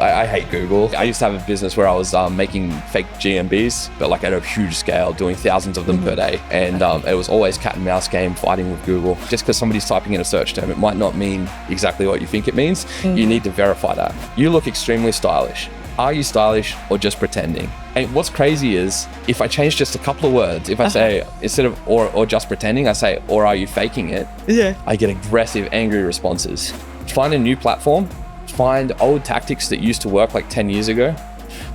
I hate Google. I used to have a business where I was making fake GMBs, but like at a huge scale, doing thousands of them per day. And it was always cat and mouse game, fighting with Google. Just because somebody's typing in a search term, it might not mean exactly what you think it means. You need to verify that. You look extremely stylish. Are you stylish or just pretending? And what's crazy is if I change just a couple of words, if I say instead of or just pretending, I say, or are you faking it? Yeah. I get aggressive, angry responses. Find a new platform, find old tactics that used to work like 10 years ago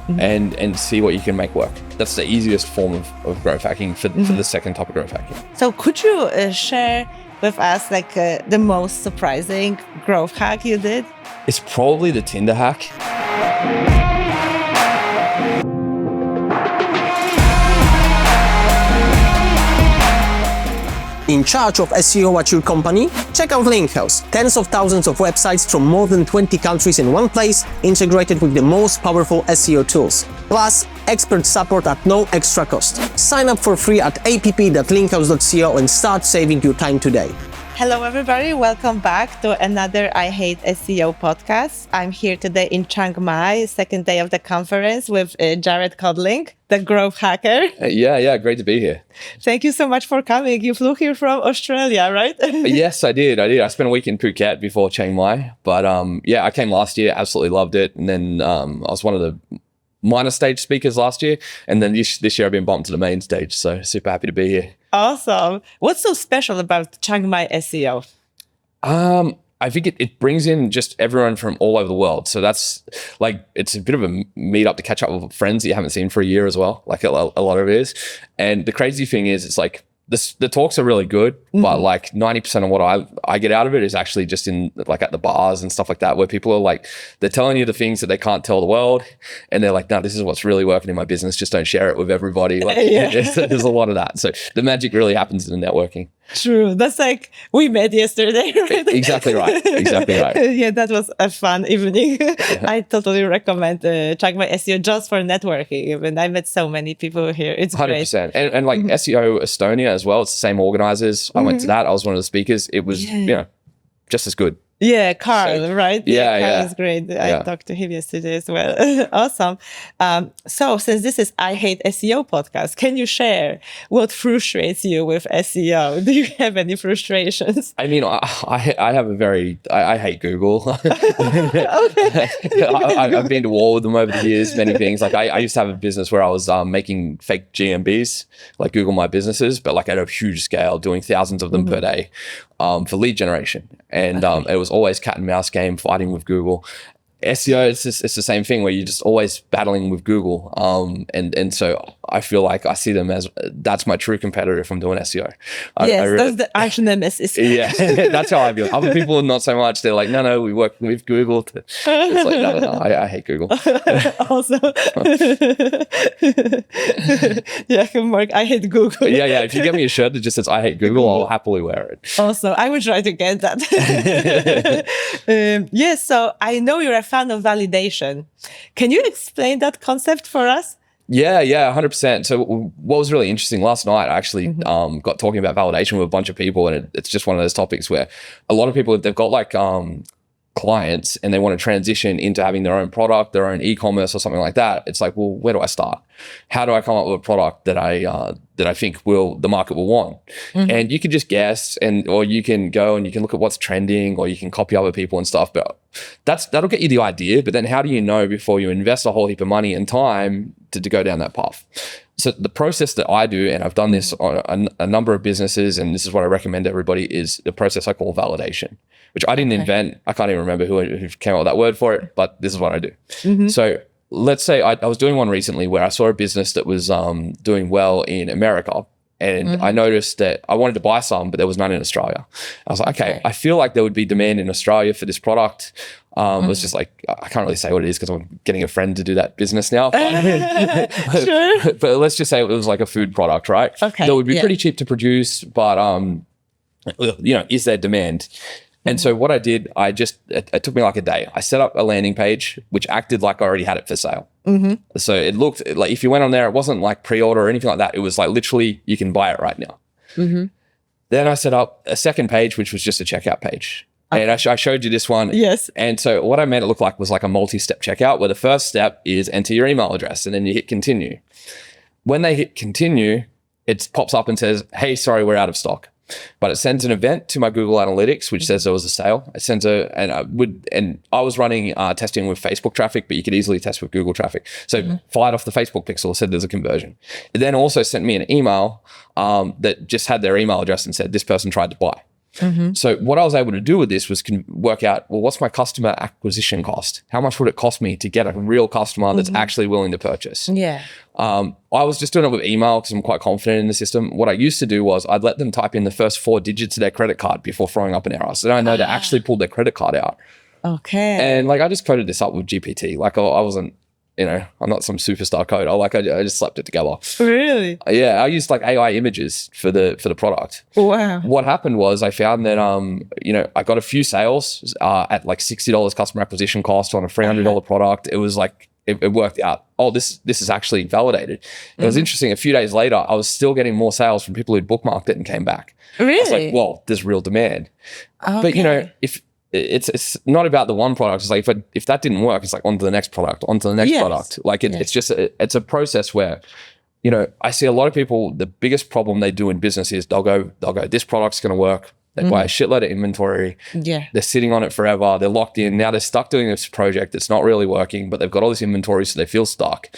and see what you can make work. That's the easiest form of growth hacking for the second type of growth hacking. So could you share with us like the most surprising growth hack you did? It's probably the Tinder hack. In charge of SEO at your company? Check out Loopholes. Tens of thousands of websites from more than 20 countries in one place, integrated with the most powerful SEO tools. Plus, expert support at no extra cost. Sign up for free at app.loopholes.co and start saving your time today. Hello everybody, welcome back to another I Hate SEO podcast. I'm here today in Chiang Mai, second day of the conference with Jared Codling, the growth hacker. Yeah, great to be here. Thank you so much for coming. You flew here from Australia, right? Yes, I did. I spent a week in Phuket before Chiang Mai, but I came last year, absolutely loved it. And then I was one of the minor stage speakers last year, and then this year I've been bumped to the main stage, so super happy to be here. Awesome. What's so special about Chiang Mai SEO? I think it brings in just everyone from all over the world. So that's like, it's a bit of a meetup to catch up with friends that you haven't seen for a year as well. Like a lot of it is. And the crazy thing is, it's like, the talks are really good, but like 90% of what I get out of it is actually just in like at the bars and stuff like that, where people are like, they're telling you the things that they can't tell the world. And they're like, no, this is what's really working in my business. Just don't share it with everybody. Like there's a lot of that. So the magic really happens in the networking. True. That's like we met yesterday, right? Exactly right. Yeah, that was a fun evening. I totally recommend Chiang Mai SEO just for networking. Even I met so many people here. It's 100%. And like SEO Estonia as well. It's the same organizers. I went to that. I was one of the speakers. It was, just as good. Yeah, Carl, right? Carl is great. Yeah. I talked to him yesterday as well. Awesome. So since this is I Hate SEO podcast, can you share what frustrates you with SEO? Do you have any frustrations? I mean, I have I hate Google. I've been to war with them over the years, many things. Like I used to have a business where I was making fake GMBs, like Google My Businesses, but like at a huge scale, doing thousands of them per day. For lead generation. And it was always cat and mouse game, fighting with Google. SEO, it's the same thing where you're just always battling with Google. And so I feel like I see them as, that's my true competitor if I'm doing SEO. That's the arch nemesis. Yeah, that's how I feel. Other people, not so much. They're like, no, we work with Google. It's like, no, I hate Google. Also, Mark, I hate Google. Yeah. If you get me a shirt that just says I hate Google, I'll happily wear it. Also, I would try to get that. So I know you're a fan of validation. Can you explain that concept for us? Yeah, 100%. So what was really interesting last night, I actually got talking about validation with a bunch of people, and it's just one of those topics where a lot of people, they've got like clients and they want to transition into having their own product, their own e-commerce or something like that. It's like, well, where do I start? How do I come up with a product that I think the market will want? And you can just guess, or you can go and you can look at what's trending, or you can copy other people and stuff. But that'll get you the idea. But then how do you know before you invest a whole heap of money and time to go down that path? So the process that I do, and I've done this on a number of businesses, and this is what I recommend to everybody, is the process I call validation, which I didn't invent. I can't even remember who came up with that word for it, but this is what I do. So let's say I was doing one recently where I saw a business that was doing well in America. And I noticed that I wanted to buy some, but there was none in Australia. I was like, okay, I feel like there would be demand in Australia for this product. It was just like, I can't really say what it is because I'm getting a friend to do that business now. Sure. But let's just say it was like a food product, right? Okay. That would be pretty cheap to produce, but is there demand? And so what I did, it took me like a day. I set up a landing page, which acted like I already had it for sale. So it looked like, if you went on there, it wasn't like pre-order or anything like that. It was like literally, you can buy it right now. Then I set up a second page, which was just a checkout page. And I showed you this one. Yes. And so what I made it look like was like a multi-step checkout where the first step is enter your email address and then you hit continue. When they hit continue, it pops up and says, hey, sorry, we're out of stock. But it sends an event to my Google Analytics, which says there was a sale. It sends and I was running testing with Facebook traffic, but you could easily test with Google traffic. So fired off the Facebook pixel, said there's a conversion. It then also sent me an email that just had their email address and said this person tried to buy. So what I was able to do with this was work out, well, what's my customer acquisition cost? How much would it cost me to get a real customer that's actually willing to purchase? Yeah. I was just doing it with email because I'm quite confident in the system. What I used to do was I'd let them type in the first 4 digits of their credit card before throwing up an error. So then I know they actually pulled their credit card out. Okay. And like I just coded this up with GPT. Like I wasn't, I'm not some superstar coder. I just slapped it together. Really? Yeah, I used like AI images for the product. Wow. What happened was I found that I got a few sales at like $60 customer acquisition cost on a $300 product. It was like it worked out. Oh, this is actually validated. It was interesting. A few days later, I was still getting more sales from people who'd bookmarked it and came back. Really? I was like, well, there's real demand. Okay. But if it's not about the one product. It's like if that didn't work, it's like on to the next product, on to the next product. Like it's just it's a process where, I see a lot of people. The biggest problem they do in business is they'll go, this product's going to work. They buy a shitload of inventory. Yeah, they're sitting on it forever. They're locked in. Now they're stuck doing this project that's not really working, but they've got all this inventory, so they feel stuck.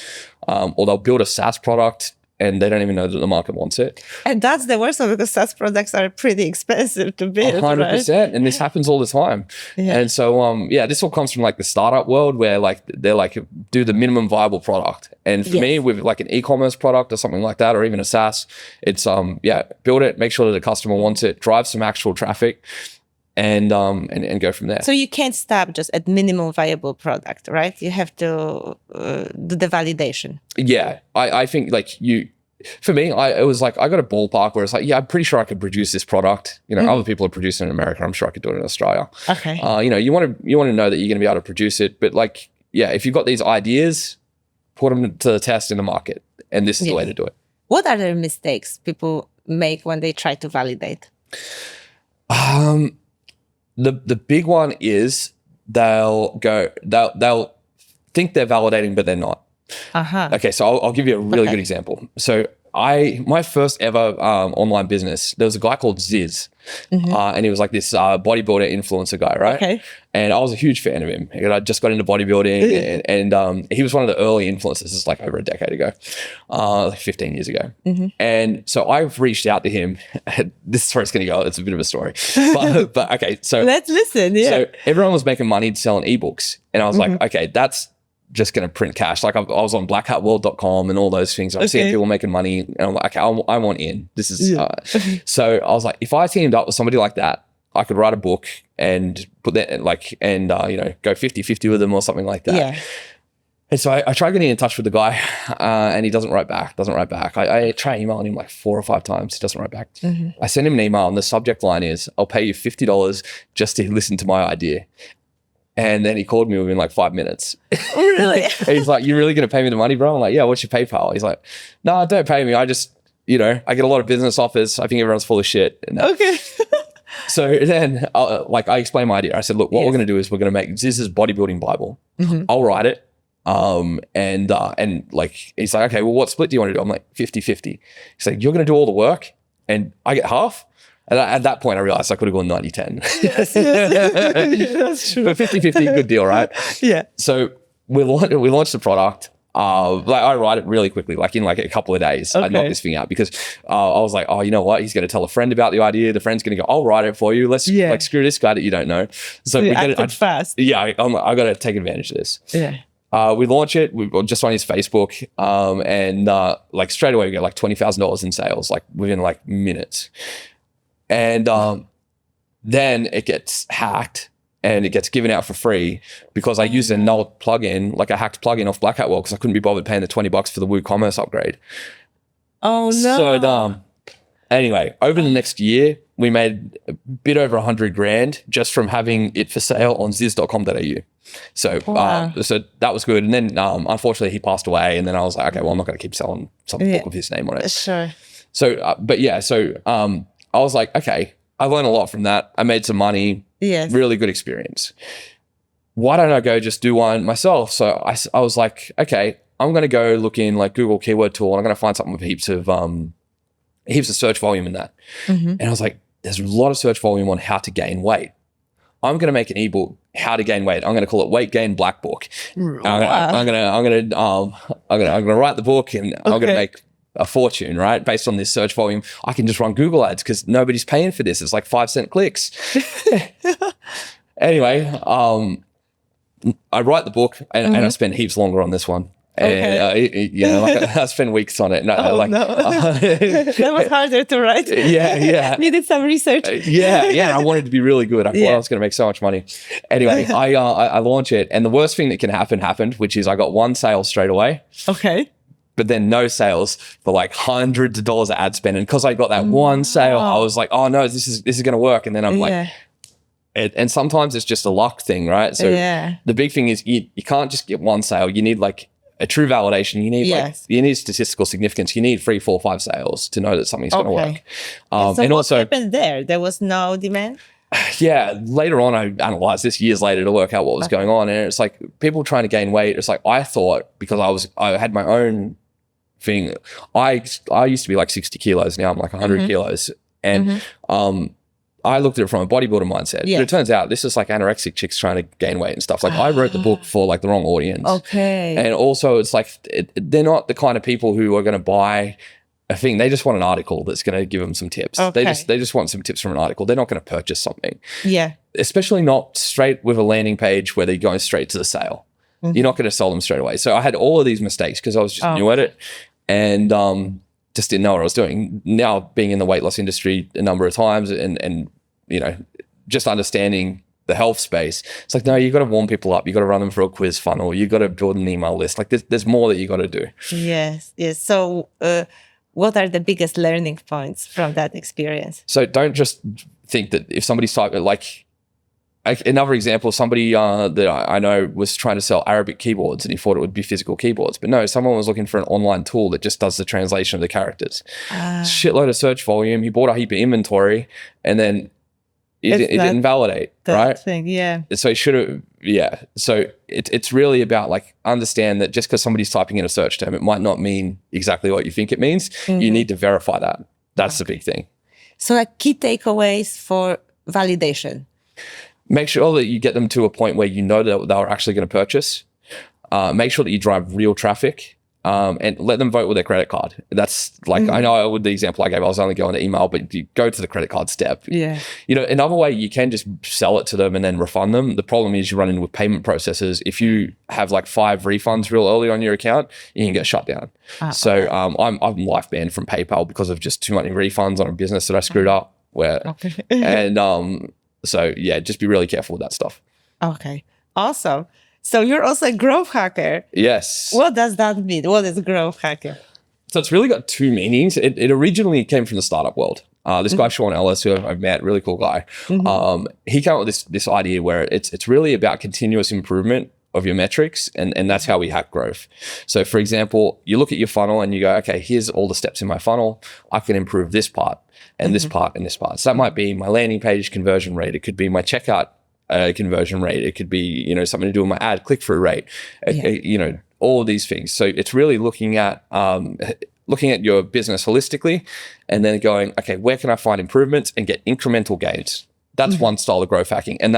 Or they'll build a SaaS product and they don't even know that the market wants it. And that's the worst one because SaaS products are pretty expensive to build. 100%. Right? And this happens all the time. Yeah. And so, this all comes from like the startup world where like they're like do the minimum viable product. And for me, with like an e-commerce product or something like that, or even a SaaS, it's build it, make sure that the customer wants it, drive some actual traffic. And go from there. So you can't stop just at minimum viable product, right? You have to do the validation. Yeah, I think like for me, it was like I got a ballpark where it's like, yeah, I'm pretty sure I could produce this product. Other people are producing it in America. I'm sure I could do it in Australia. Okay. You want to know that you're going to be able to produce it, but like, yeah, if you've got these ideas, put them to the test in the market, and this is the way to do it. What are the mistakes people make when they try to validate? The big one is they'll think they're validating, but they're not. Okay, so I'll give you a really good example. So my first ever online business, there was a guy called Ziz, and he was like this bodybuilder influencer guy, right? Okay. And I was a huge fan of him. I just got into bodybuilding, and he was one of the early influencers. This is like over a decade ago, like 15 years ago. And so I've reached out to him. This is where it's going to go. It's a bit of a story, but okay. So let's listen. Yeah. So everyone was making money selling ebooks, and I was like, okay, that's just going to print cash. Like I was on blackhatworld.com and all those things. I was seeing people making money, and I'm like, okay, I want in. This is so I was like, if I teamed up with somebody like that, I could write a book and put that go 50-50 with them or something like that. Yeah. And so I tried getting in touch with the guy, and he doesn't write back. I try emailing him like 4 or 5 times. He doesn't write back. I send him an email, and the subject line is, I'll pay you $50 just to listen to my idea. And then he called me within like 5 minutes. Really? He's like, you really going to pay me the money, bro? I'm like, yeah, what's your PayPal? He's like, no, don't pay me. I just, I get a lot of business offers. I think everyone's full of shit. And okay. So then I explained my idea. I said, look, what we're going to do is we're going to make Ziz's bodybuilding Bible. I'll write it. And like, he's like, okay, well, what split do you want to do? I'm like, 50-50. He's like, you're going to do all the work and I get half? And at that point, I realized I could have gone 90-10. Yes. That's true. But 50-50, good deal, right? Yeah. So we launched the product. I write it really quickly, like in like a couple of days. I knocked this thing out because I was like, oh, you know what? He's going to tell a friend about the idea. The friend's going to go, I'll write it for you. Let's like screw this guy that you don't know. So we get it fast. Yeah, I got to take advantage of this. Yeah. We launch it. We just on his Facebook, and like straight away we get like $20,000 in sales, like within like minutes. And then it gets hacked and it gets given out for free because I used a null plugin, like a hacked plugin off Black Hat World, because I couldn't be bothered paying the $20 for the WooCommerce upgrade. Oh no. So dumb. Anyway, over the next year, we made a bit over 100 grand just from having it for sale on ziz.com.au. So, so that was good. And then, unfortunately, he passed away. And then I was like, okay, well, I'm not going to keep selling some book with his name on it. Sure. So, I was like, okay, I learned a lot from that. I made some money. Yes. Really good experience. Why don't I go just do one myself? So I was like, okay, I'm going to go look in like Google keyword tool and I'm going to find something with heaps of search volume in that. And I was like, there's a lot of search volume on how to gain weight. I'm going to make an ebook, how to gain weight. I'm going to call it Weight Gain Black Book. I'm going to write the book and I'm going to make a fortune, right? Based on this search volume. I can just run Google ads because nobody's paying for this. It's like 5-cent clicks. Anyway, I write the book and I spend heaps longer on this one. Okay. And, I spend weeks on it. No. That was harder to write. Yeah. Needed some research. I wanted to be really good. I thought I was going to make so much money. Anyway, I launch it, and the worst thing that can happen happened, which is I got one sale straight away. Okay. But then no sales for like hundreds of dollars of ad spend. And because I got that one sale, I was like, oh no, this is going to work. And then I'm like, and sometimes it's just a luck thing, right? So the big thing is you can't just get one sale. You need like a true validation. You need you need statistical significance. You need 3, 4, 5 sales to know that something's going to work. So and what also happened there? There was no demand? Yeah, later on I analyzed this years later to work out what was going on. And it's like people trying to gain weight. It's like I thought because I had my own thing. I used to be like 60 kilos. Now I'm like 100 kilos. And I looked at it from a bodybuilder mindset. But it turns out this is like anorexic chicks trying to gain weight and stuff. Like I wrote the book for like the wrong audience. Okay. And also it's like they're not the kind of people who are going to buy a thing. They just want an article that's going to give them some tips. Okay. They just want some tips from an article. They're not going to purchase something. Yeah. Especially not straight with a landing page where they're going straight to the sale. You're not going to sell them straight away. So I had all of these mistakes because I was just new at it and just didn't know what I was doing. Now being in the weight loss industry a number of times and you know, just understanding the health space, it's like, no, you got to warm people up. You got to run them through a quiz funnel. You got to build an email list. Like there's more that you got to do. Yes. So what are the biggest learning points from that experience? So don't just think that if somebody's typing like another example, somebody that I know was trying to sell Arabic keyboards and he thought it would be physical keyboards. But no, someone was looking for an online tool that just does the translation of the characters. Shitload of search volume. He bought a heap of inventory and then it didn't validate, right? Thing, So he should have, So it's really about like understand that just because somebody's typing in a search term, it might not mean exactly what you think it means. You need to verify that. That's the big thing. So like key takeaways for validation. Make sure that you get them to a point where you know that they're actually going to purchase. Make sure that you drive real traffic and let them vote with their credit card. That's like, I know with the example I gave, I was only going to email, but you go to the credit card step. Yeah. You know, another way you can just sell it to them and then refund them. The problem is you run into with payment processors. If you have like 5 refunds real early on your account, you can get shut down. So I'm life banned from PayPal because of just too many refunds on a business that I screwed up. So yeah, just be really careful with that stuff. Okay, awesome. So you're also a growth hacker. Yes. What does that mean? What is growth hacker? So it's really got 2 meanings. It originally came from the startup world. This guy, Sean Ellis, who I've met, really cool guy. He came up with this idea where it's really about continuous improvement of your metrics, and that's how we hack growth. So for example, you look at your funnel and you go, okay, here's all the steps in my funnel. I can improve this part and this part and this part. So that might be my landing page conversion rate. It could be my checkout conversion rate. It could be, you know, something to do with my ad click-through rate, you know, all of these things. So it's really looking at your business holistically and then going, okay, where can I find improvements and get incremental gains? That's one style of growth hacking. And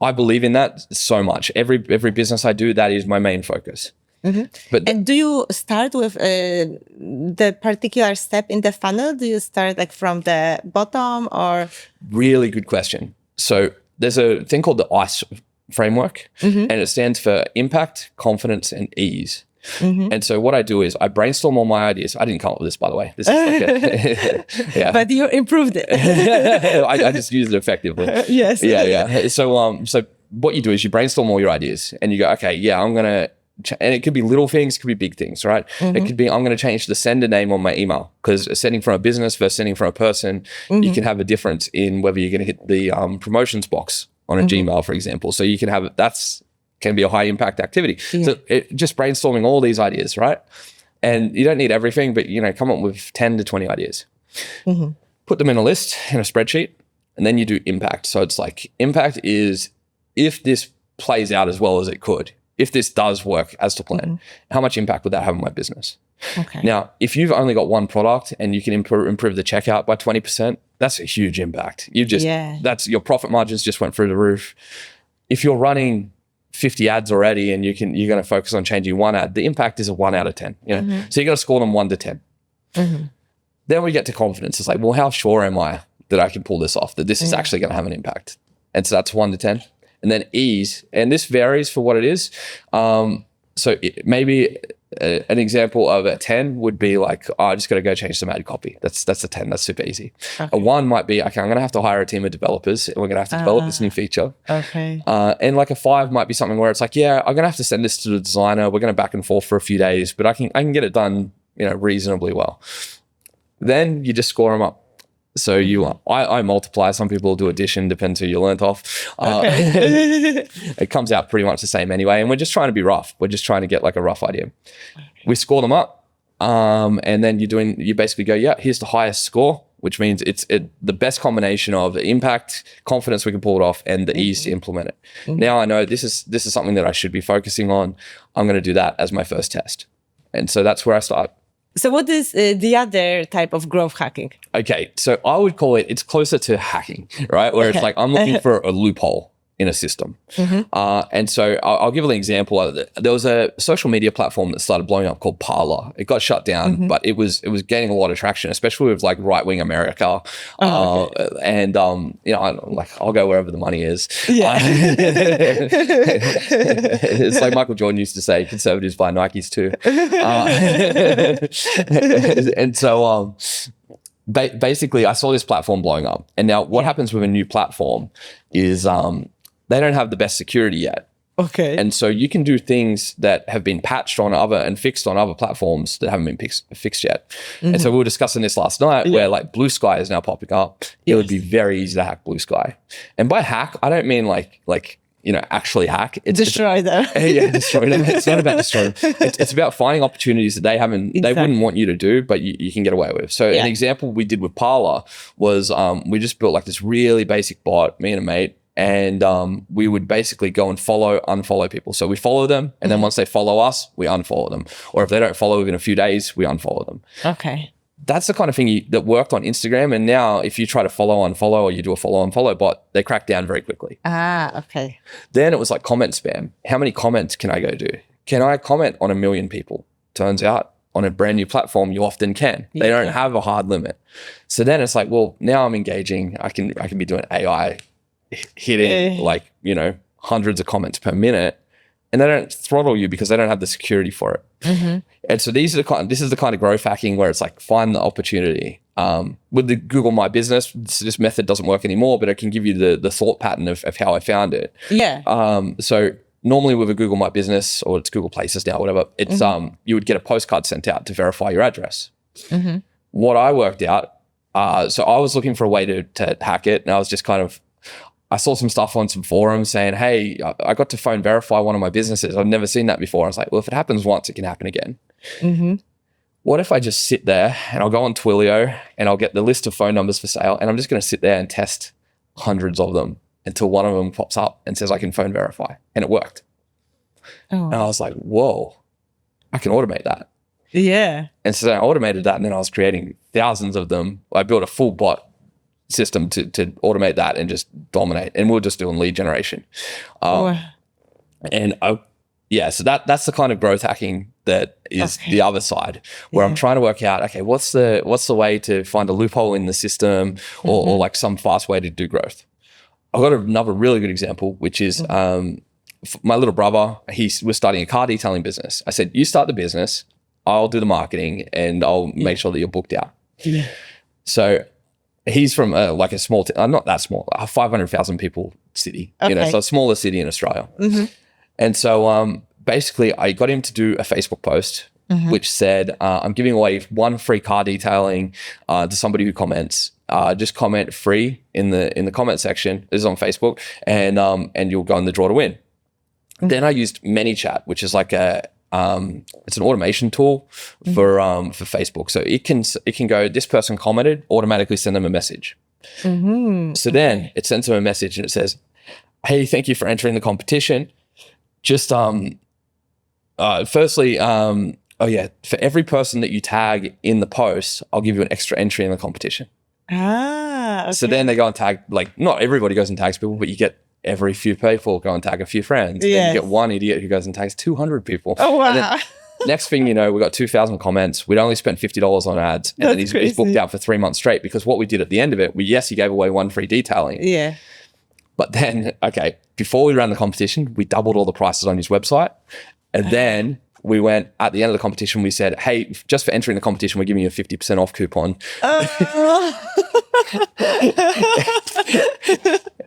I believe in that so much. Every business I do, that is my main focus. And do you start with the particular step in the funnel? Do you start like from the bottom or? Really good question. So there's a thing called the ICE framework, and it stands for impact, confidence, and ease. And so what I do is I brainstorm all my ideas. I didn't come up with this, by the way. This is like But you improved it. I just used it effectively. Yes. Yeah. So what you do is you brainstorm all your ideas and you go, okay, yeah, I'm going to, and it could be little things, it could be big things, right? It could be, I'm going to change the sender name on my email because sending from a business versus sending from a person, you can have a difference in whether you're going to hit the promotions box on a Gmail, for example. So you can have, can be a high impact activity. So just brainstorming all these ideas, right? And you don't need everything, but you know, come up with 10 to 20 ideas. Put them in a list, in a spreadsheet, and then you do impact. So it's like impact is if this plays out as well as it could, if this does work as to plan, how much impact would that have on my business? Okay. Now, if you've only got one product and you can improve the checkout by 20%, that's a huge impact. That's your profit margins just went through the roof. If you're running 50 ads already and you're going to focus on changing one ad, the impact is a 1 out of 10. So you got to score them 1 to 10. Then we get to confidence. It's like, well, how sure am I that I can pull this off, that this is actually going to have an impact? And so that's 1 to 10. And then ease, and this varies for what it is. Maybe an example of a 10 would be like, I just got to go change some ad copy. That's a 10. That's super easy. Okay. A 1 might be, okay, I'm going to have to hire a team of developers and we're going to have to develop this new feature. Okay. And like a 5 might be something where it's like, yeah, I'm going to have to send this to the designer. We're going to back and forth for a few days, but I can get it done, reasonably well. Then you just score them up. So I multiply. Some people do addition, depends who you learnt off. It comes out pretty much the same anyway. And we're just trying to be rough. We're just trying to get like a rough idea. Okay. We score them up. And then you basically go, yeah, here's the highest score, which means it's the best combination of the impact, confidence we can pull it off, and the ease to implement it. Now I know this is something that I should be focusing on. I'm going to do that as my first test. And so that's where I start. So what is the other type of growth hacking? Okay, so I would call it's closer to hacking, right? Where it's like I'm looking for a loophole in a system. And so I'll give an example of it. There was a social media platform that started blowing up called Parler. It got shut down, but it was gaining a lot of traction, especially with like right-wing America. And I'll go wherever the money is. Yeah. It's like Michael Jordan used to say, conservatives buy Nikes too. And so basically I saw this platform blowing up. And now what happens with a new platform is they don't have the best security yet. Okay. And so you can do things that have been patched on and fixed on other platforms that haven't been fixed yet. And so we were discussing this last night where like BlueSky is now popping up. It would be very easy to hack BlueSky. And by hack, I don't mean like actually hack. Destroy them. Yeah, destroy them. It's not about destroying them. It's about finding opportunities that they wouldn't want you to do, but you can get away with. So an example we did with Parler was we just built like this really basic bot, me and a mate, and we would basically go and unfollow people. So we follow them, and then once they follow us, we unfollow them. Or if they don't follow within a few days, we unfollow them. Okay. That's the kind of thing that worked on Instagram. And now if you try to unfollow, or you do a unfollow bot, they crack down very quickly. Okay. Then it was like comment spam. How many comments can I go do? Can I comment on 1 million people? Turns out on a brand new platform, you often can. They don't have a hard limit. So then it's like, well, now I'm engaging. I can be doing AI hitting hundreds of comments per minute. And they don't throttle you because they don't have the security for it. And so this is the kind of growth hacking where it's like find the opportunity. With the Google My Business, this method doesn't work anymore, but it can give you the thought pattern of how I found it. Yeah. So normally with a Google My Business, or it's Google Places now, whatever, it's you would get a postcard sent out to verify your address. What I worked out, so I was looking for a way to hack it, and I was just I saw some stuff on some forums saying, hey, I got to phone verify one of my businesses. I've never seen that before. I was like, well, if it happens once, it can happen again. What if I just sit there and I'll go on Twilio and I'll get the list of phone numbers for sale, and I'm just going to sit there and test hundreds of them until one of them pops up and says I can phone verify. And it worked. And I was like, whoa, I can automate that. Yeah. And so I automated that, and then I was creating thousands of them. I built a full bot system to automate that and just dominate, and we're just doing lead generation. So that's the kind of growth hacking that is the other side, where I'm trying to work out, okay, what's the way to find a loophole in the system, or like some fast way to do growth. I've got another really good example, which is my little brother. He was starting a car detailing business. I said, you start the business, I'll do the marketing, and I'll make sure that you're booked out. So he's from like a small, not that small, 500,000 people city, so a smaller city in Australia. And so basically I got him to do a Facebook post, which said, I'm giving away 1 free car detailing to somebody who comments. Just comment free in the comment section. This is on Facebook, and you'll go in the draw to win. Then I used ManyChat, which is like it's an automation tool for Facebook. So it can go, this person commented, automatically send them a message. So then it sends them a message and it says, hey, thank you for entering the competition. Just firstly, for every person that you tag in the post, I'll give you an extra entry in the competition. Okay. So then they go and tag, like, not everybody goes and tags people, but you get every few people go and tag a few friends. Yes. Then you get one idiot who goes and tags 200 people. Oh, wow. And then next thing you know, we got 2,000 comments. We'd only spent $50 on ads. And then he's booked out for 3 months straight, because what we did at the end of it, he gave away one free detailing. Yeah. But then, before we ran the competition, we doubled all the prices on his website. And then we went, at the end of the competition, we said, hey, just for entering the competition, we're giving you a 50% off coupon.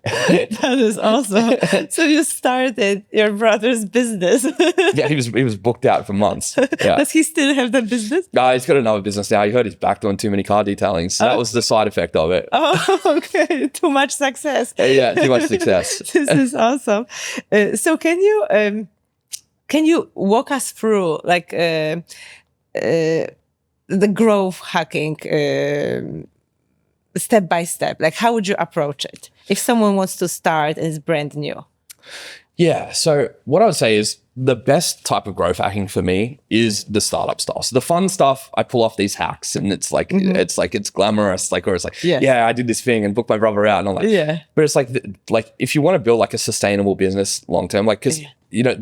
That is awesome. So you started your brother's business. Yeah, he was booked out for months. Yeah. Does he still have that business? No, he's got another business now. He hurt his back doing too many car detailings. So that was the side effect of it. Oh, okay. Too much success. Yeah, too much success. This is awesome. So can you walk us through like the growth hacking step by step? Like, how would you approach it if someone wants to start and is brand new? Yeah. So what I would say is the best type of growth hacking for me is the startup stuff. So the fun stuff, I pull off these hacks and it's like, it's glamorous. Like, or it's like, yeah, I did this thing and booked my brother out. And I'm like, yeah. But it's like if you want to build like a sustainable business long-term, like, cause you know,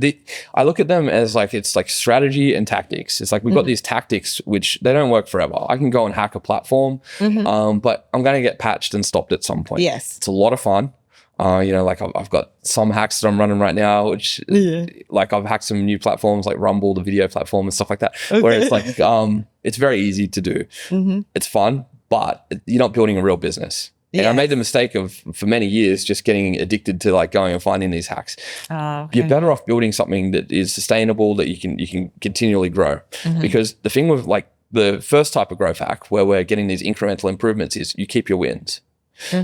I look at them as like, it's like strategy and tactics. It's like, we've got these tactics, which they don't work forever. I can go and hack a platform, but I'm going to get patched and stopped at some point. Yes. It's a lot of fun. You know, like I've got some hacks that I'm running right now, which like I've hacked some new platforms like Rumble, the video platform and stuff like that, where it's like, it's very easy to do. It's fun, but you're not building a real business. And I made the mistake of, for many years, just getting addicted to like going and finding these hacks. You're better off building something that is sustainable, that you can continually grow. Because the thing with like the first type of growth hack, where we're getting these incremental improvements, is you keep your wins.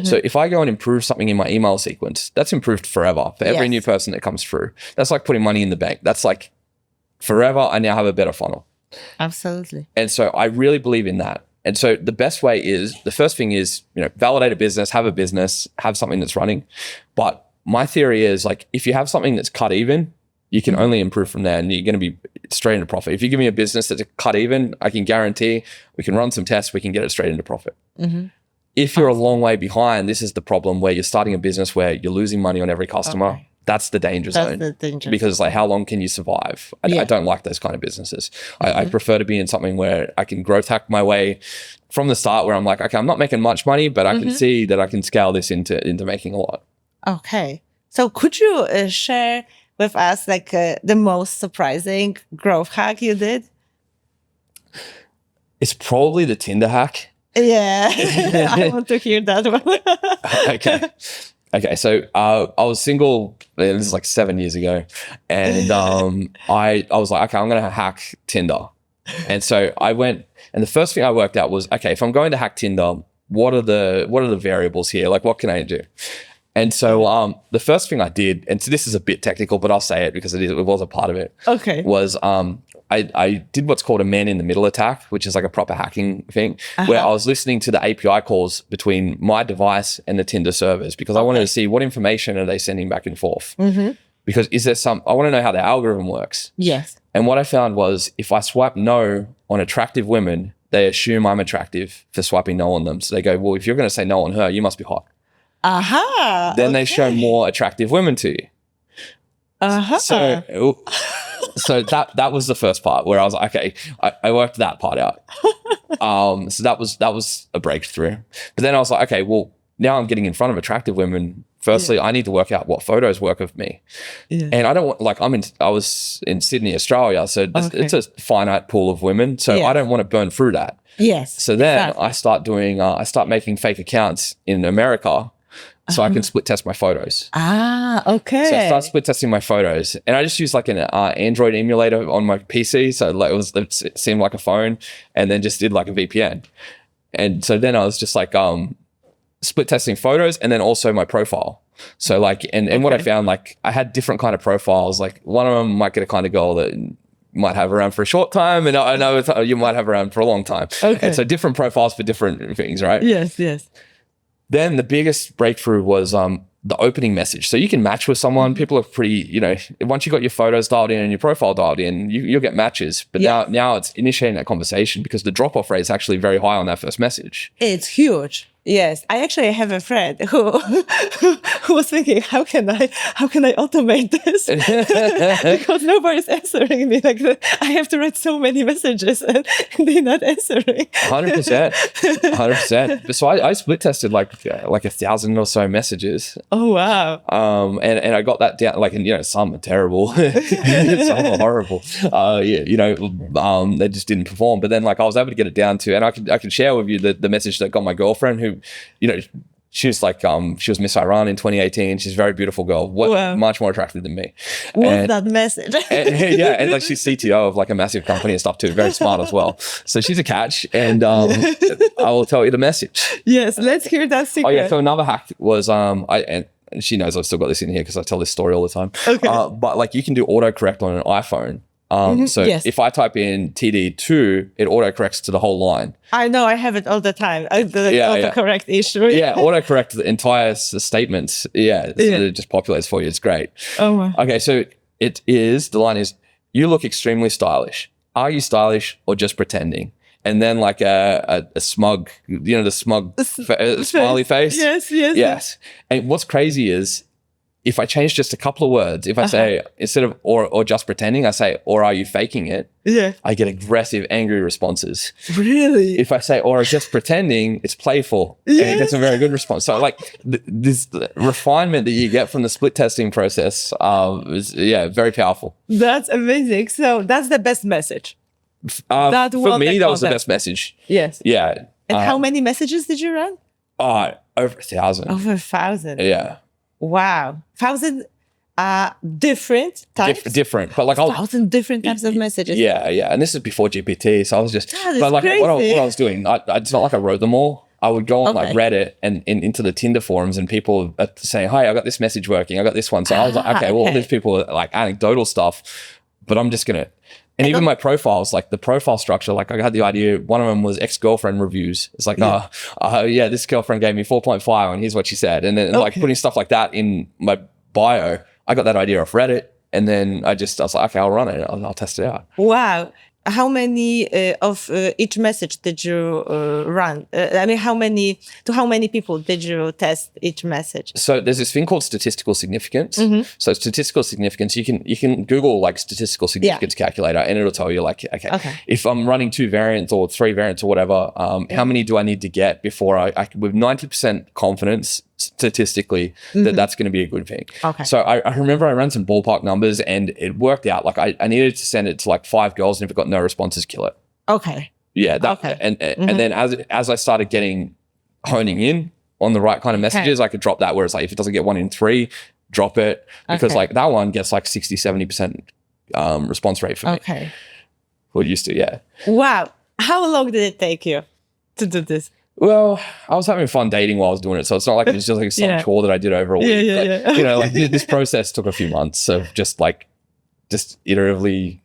So if I go and improve something in my email sequence, that's improved forever for every new person that comes through. That's like putting money in the bank. That's like forever. I now have a better funnel. Absolutely. And so I really believe in that. And so the best way is, the first thing is, you know, validate a business, have something that's running. But my theory is like, if you have something that's cut even, you can only improve from there and you're going to be straight into profit. If you give me a business that's cut even, I can guarantee we can run some tests, we can get it straight into profit. If you're a long way behind, this is the problem where you're starting a business where you're losing money on every customer. That's the danger zone. Because like, how long can you survive? I don't like those kind of businesses. I prefer to be in something where I can growth hack my way from the start, where I'm like, okay, I'm not making much money, but I can see that I can scale this into making a lot. Okay. So could you share with us like the most surprising growth hack you did? It's probably the Tinder hack. Yeah, I want to hear that one. Okay. So I was single. This is like 7 years ago, and I was like, okay, I'm gonna hack Tinder. And so I went, and the first thing I worked out was, okay, if I'm going to hack Tinder, what are the variables here? Like, what can I do? And so the first thing I did, and so this is a bit technical, but I'll say it because it was a part of it. Okay. Was I did what's called a man-in-the-middle attack, which is like a proper hacking thing, where I was listening to the API calls between my device and the Tinder servers, because I wanted to see what information are they sending back and forth. Because I want to know how the algorithm works. Yes. And what I found was, if I swipe no on attractive women, they assume I'm attractive for swiping no on them. So they go, well, if you're going to say no on her, you must be hot. Then they show more attractive women to you. So that was the first part where I was like, okay, I worked that part out. So that was a breakthrough. But then I was like, okay, well, now I'm getting in front of attractive women. Firstly, I need to work out what photos work of me. And I don't want, like, I was in Sydney, Australia, so it's a finite pool of women. So I don't want to burn through that. Yes. So then I start making fake accounts in America, so I can split test my photos. Okay. So I started split testing my photos, and I just used like an Android emulator on my PC. So like it seemed like a phone, and then just did like a VPN. And so then I was just like split testing photos, and then also my profile. So like, and what I found, like I had different kind of profiles. Like one of them might get a kind of girl that might have around for a short time, and I know you might have around for a long time. And so different profiles for different things, right? Yes. then the biggest breakthrough was the opening message. So you can match with someone. People are pretty, once you got your photos dialed in and your profile dialed in, you'll get matches. But now it's initiating that conversation, because the drop-off rate is actually very high on that first message. It's huge. Yes, I actually have a friend who was thinking, how can I automate this? Because nobody's answering me. Like, I have to write so many messages and they're not answering. 100%. So I split tested like 1,000 or so messages. Oh wow! And I got that down. Like, and some are terrible, some are horrible. They just didn't perform. But then, like, I was able to get it down to, and I could share with you the message that got my girlfriend, who, she was like, she was Miss Iran in 2018. She's a very beautiful girl, much more attractive than me. What's that message? and like, she's CTO of like a massive company and stuff too. Very smart as well. So she's a catch, and I will tell you the message. Yes, let's hear that secret. Oh yeah. So another hack was and she knows I've still got this in here because I tell this story all the time. Okay. But like, you can do autocorrect on an iPhone. If I type in TD2, it autocorrects to the whole line. I know, I have it all the time. Autocorrect issue. Yeah, autocorrect the entire statements. It just populates for you. It's great. Oh my. Okay, so the line is, you look extremely stylish. Are you stylish or just pretending? And then like a smug, the smug smiley face. Yes. And what's crazy is, if I change just a couple of words, if I say, instead of or just pretending, I say, or are you faking it? Yeah. I get aggressive, angry responses. Really? If I say, or just pretending, it's playful. Yes. And it gets a very good response. So like this refinement that you get from the split testing process is very powerful. That's amazing. So that's the best message. For me, that was the best message. Yes. Yeah. And how many messages did you run? Over 1,000. Over 1,000. Yeah. Wow. 1,000 different types? Different. But like 1,000 different types of messages. Yeah. And this is before GPT. So I was just, but like crazy. what I was doing, it's not like I wrote them all. I would go on like Reddit and into the Tinder forums, and people are saying, hi, I got this message working. I got this one. So I was like, okay, well, all these people are like anecdotal stuff, but I'm just going to, and even my profiles, like the profile structure, like I had the idea, one of them was ex-girlfriend reviews. It's like, this girlfriend gave me 4.5 and here's what she said. And then like putting stuff like that in my bio, I got that idea off Reddit. And then I was like, okay, I'll run it. I'll test it out. Wow. How many of each message did you run? How many people did you test each message? So there's this thing called statistical significance. So statistical significance, you can Google like statistical significance calculator, and it'll tell you like, okay, if I'm running 2 variants or 3 variants or whatever, how many do I need to get before I with 90% confidence statistically that's going to be a good thing. Okay. So I remember I ran some ballpark numbers and it worked out. Like I needed to send it to like 5 girls, and if it got no responses, kill it. Okay. Yeah. And then as I started honing in on the right kind of messages, I could drop that, where it's like, if it doesn't get 1 in 3, drop it, because like that one gets like 60-70% response rate for me. Okay. What it used to, yeah. Wow. How long did it take you to do this? Well, I was having fun dating while I was doing it, so it's not like it was just like some chore that I did over a week. Like this process took a few months of just iteratively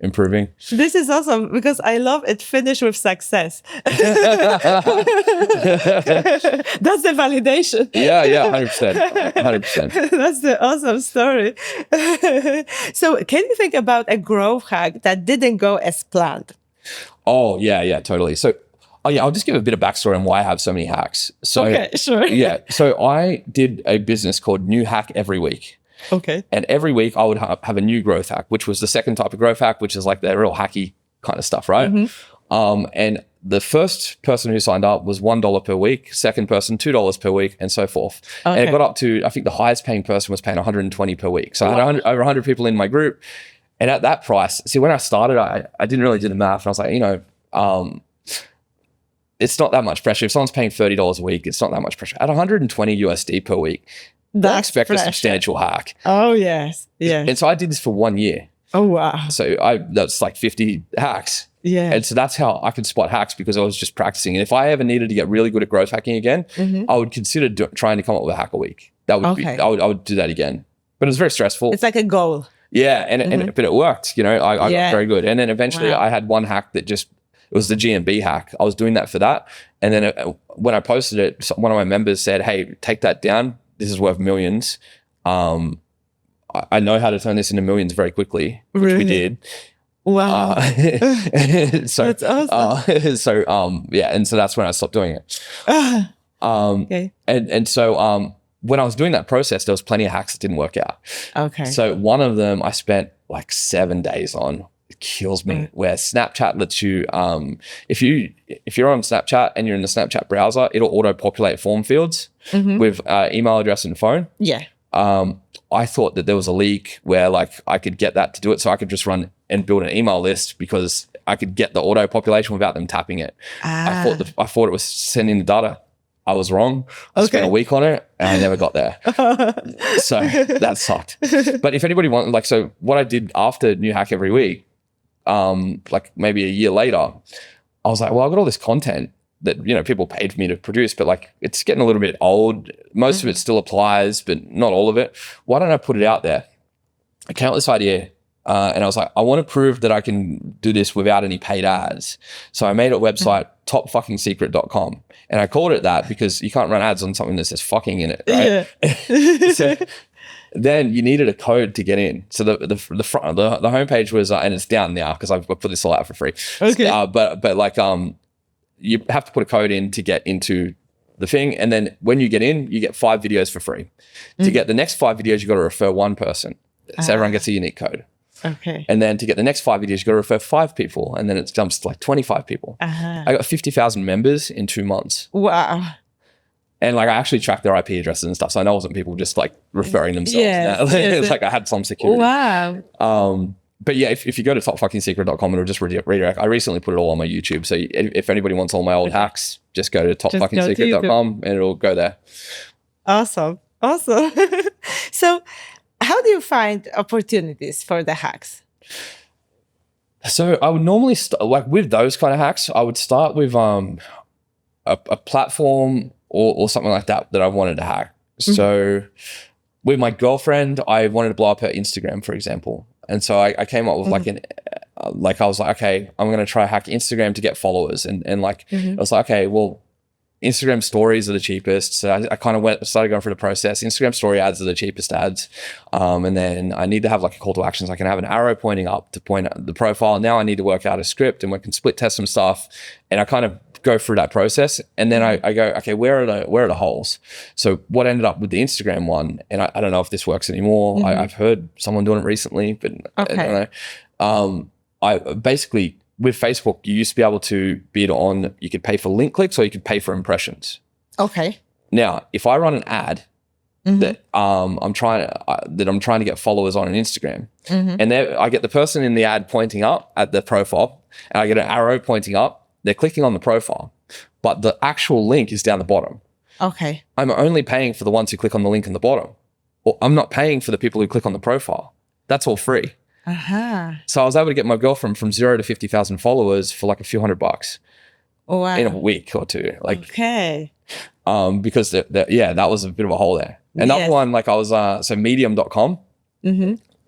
improving. This is awesome because I love it. Finish with success. That's the validation. Yeah, 100%. That's the awesome story. So, can you think about a growth hack that didn't go as planned? Oh yeah, totally. So. Oh yeah, I'll just give a bit of backstory on why I have so many hacks. So, okay, sure. Yeah, so I did a business called New Hack every week. Okay. And every week I would have a new growth hack, which was the second type of growth hack, which is like the real hacky kind of stuff, right? And the first person who signed up was $1 per week, second person $2 per week, and so forth. Okay. And it got up to, I think the highest paying person was paying $120 per week. So I had over 100 people in my group. And at that price, see, when I started, I didn't really do the math. And I was like, it's not that much pressure. If someone's paying $30 a week, it's not that much pressure. At 120 USD per week, I expect a substantial hack. Oh, yes. And so I did this for 1 year. Oh, wow. So that's like 50 hacks. Yeah. And so that's how I could spot hacks, because I was just practicing. And if I ever needed to get really good at growth hacking again, I would consider trying to come up with a hack a week. That would be, I would do that again. But it was very stressful. It's like a goal. Yeah. But it worked, I got very good. And then eventually I had one hack that just, It was the GMB hack. I was doing that for that. And then when I posted it, one of my members said, hey, take that down. This is worth millions. I know how to turn this into millions very quickly, which we did. Wow. So that's awesome. Yeah. And so that's when I stopped doing it. Okay. And so when I was doing that process, there was plenty of hacks that didn't work out. Okay. So one of them I spent like 7 days on. It kills me. Where Snapchat lets you, if you're on Snapchat and you're in the Snapchat browser, it'll auto-populate form fields with email address and phone. Yeah. I thought that there was a leak where like I could get that to do it, so I could just run and build an email list because I could get the auto population without them tapping it. I thought it was sending the data. I was wrong. I spent a week on it and I never got there. So that sucked. But if anybody wants, like, so what I did after New Hack Every Week, like maybe a year later, I was like, well, I've got all this content that, you know, people paid for me to produce, but like it's getting a little bit old. Most of it still applies, but not all of it. Why don't I put it out there? I came up with this idea and I was like, I want to prove that I can do this without any paid ads. So I made a website, topfuckingsecret.com. And I called it that because you can't run ads on something that says fucking in it, right? Yeah. So then you needed a code to get in. So the front, the homepage was, and it's down now because I've put this all out for free. Okay. But like, you have to put a code in to get into the thing. And then when you get in, you get 5 videos for free. To get the next 5 videos, you got to refer 1 person. So everyone gets a unique code. Okay. And then to get the next 5 videos, you got to refer 5 people. And then it jumps to like 25 people. I got 50,000 members in 2 months. Wow. And like I actually tracked their IP addresses and stuff. So I know it wasn't people just like referring themselves. It's like I had some security. Wow. But yeah, if you go to topfuckingsecret.com, it'll just redirect. I recently put it all on my YouTube. So if anybody wants all my old hacks, just go to topfuckingsecret.com and it'll go there. Awesome. So how do you find opportunities for the hacks? So I would normally like with those kind of hacks, I would start with a platform or something like that I wanted to hack. So with my girlfriend, I wanted to blow up her Instagram, for example. And so I came up with like I was like, okay, I'm going to try hack Instagram to get followers. And like, I was like, okay, well, Instagram stories are the cheapest. So I kind of started going through the process. Instagram story ads are the cheapest ads. And then I need to have like a call to action. So I can have an arrow pointing up to point at the profile. Now I need to work out a script and we can split test some stuff. And I kind of go through that process. And then I go, okay, where are the holes? So what ended up with the Instagram one, and I don't know if this works anymore. I've heard someone doing it recently, but I don't know. I basically, with Facebook, you used to be able to bid on, you could pay for link clicks or you could pay for impressions. Okay. Now, if I run an ad that I'm trying to get followers on Instagram, and I get the person in the ad pointing up at the profile, and I get an arrow pointing up, they're clicking on the profile, but the actual link is down the bottom. Okay. I'm only paying for the ones who click on the link in the bottom, or I'm not paying for the people who click on the profile. That's all free. So I was able to get my girlfriend from 0 to 50,000 followers for like a few $100 in a week or two. Like, because that was a bit of a hole there. Another one, like I was, so medium.com.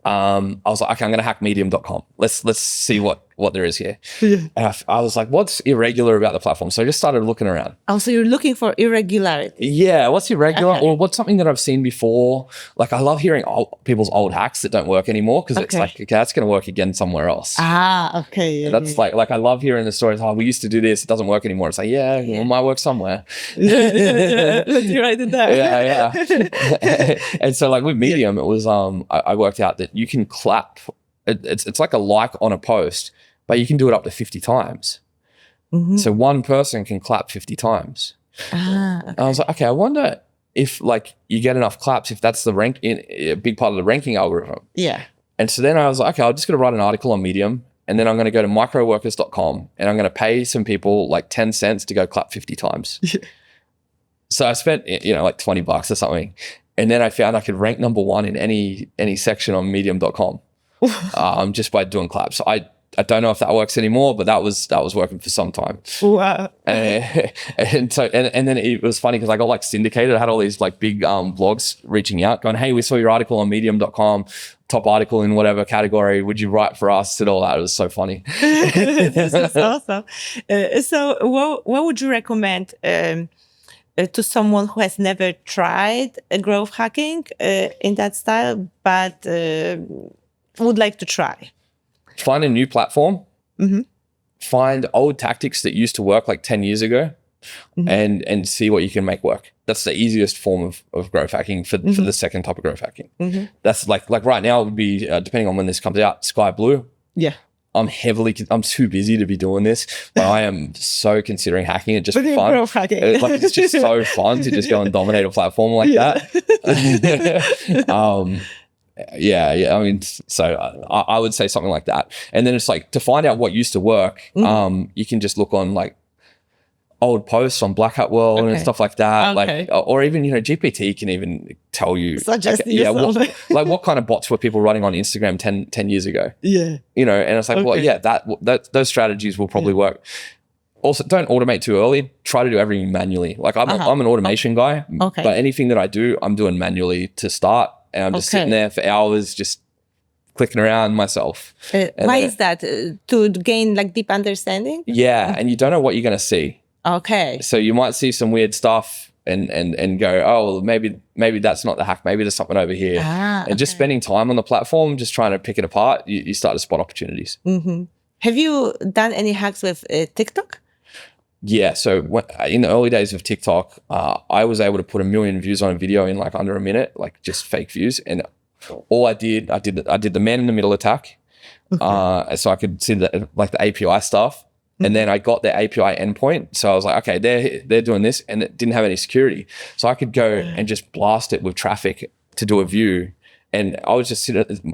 I was like, okay, I'm going to hack medium.com. Let's see what there is here. And I was like, what's irregular about the platform? So I just started looking around. Oh, so you're looking for irregularity. Yeah, what's irregular or what's something that I've seen before? Like I love hearing people's old hacks that don't work anymore because it's like, okay, that's going to work again somewhere else. Okay. That's like I love hearing the stories. Oh, we used to do this. It doesn't work anymore. It's like, well, it might work somewhere. Let you write it down. Yeah. And so like with Medium, it was, I worked out that you can clap. It's like a like on a post, but you can do it up to 50 times. So one person can clap 50 times. I was like, okay, I wonder if like you get enough claps, if that's a big part of the ranking algorithm. Yeah. And so then I was like, okay, I'm just going to write an article on Medium, and then I'm going to go to microworkers.com and I'm going to pay some people like 10 cents to go clap 50 times. So I spent, like $20 or something. And then I found I could rank number 1 in any section on medium.com just by doing claps. So don't know if that works anymore, but that was working for some time. Wow. And then it was funny because I got like syndicated. I had all these like big blogs reaching out going, hey, we saw your article on medium.com, top article in whatever category. Would you write for us and all that? It was so funny. This is awesome. So what would you recommend to someone who has never tried growth hacking in that style, but would like to try? Find a new platform. Find old tactics that used to work like 10 years ago and see what you can make work. That's the easiest form of growth hacking for the second type of growth hacking. That's like right now it would be, depending on when this comes out, Sky Blue. Yeah. I'm too busy to be doing this, but I am so considering hacking it just for fun. Growth hacking. It's just so fun to just go and dominate a platform like that. Yeah. I mean, so I would say something like that. And then it's like to find out what used to work, you can just look on like old posts on Black Hat World and stuff like that. Like, or even, GPT can even tell you, suggest what kind of bots were people running on Instagram 10 years ago? Yeah. And it's like, well, yeah, that those strategies will probably work. Also, don't automate too early. Try to do everything manually. Like I'm an automation guy, but anything that I do, I'm doing manually to start. And I'm just sitting there for hours, just clicking around myself. Why is that? To gain like deep understanding? Yeah. And you don't know what you're going to see. Okay. So you might see some weird stuff and go, oh, well, maybe that's not the hack. Maybe there's something over here. And just spending time on the platform, just trying to pick it apart, you start to spot opportunities. Have you done any hacks with TikTok? Yeah. So in the early days of TikTok, I was able to put 1 million views on a video in like under a minute, like just fake views. And all I did the man in the middle attack. So I could see the API stuff. And then I got their API endpoint. So I was like, okay, they're doing this, and it didn't have any security. So I could go and just blast it with traffic to do a view. And I would just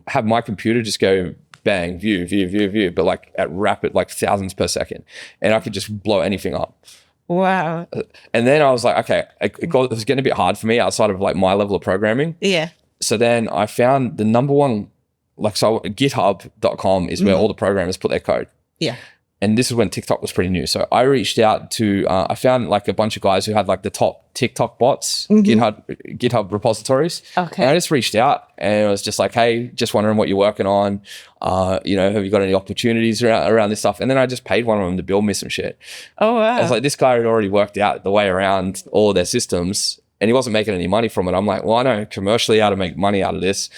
have my computer just go bang, view, but like at rapid, like thousands per second. And I could just blow anything up. Wow. And then I was like, okay, it was getting a bit hard for me outside of like my level of programming. Yeah. So then I found the number one, github.com is where all the programmers put their code. Yeah. And this is when TikTok was pretty new. So I reached out to, I found like a bunch of guys who had like the top TikTok bots, GitHub repositories. Okay. And I just reached out and it was just like, hey, just wondering what you're working on. Have you got any opportunities around this stuff? And then I just paid one of them to build me some shit. Oh, wow. I was like, this guy had already worked out the way around all of their systems and he wasn't making any money from it. I'm like, well, I know commercially how to make money out of this.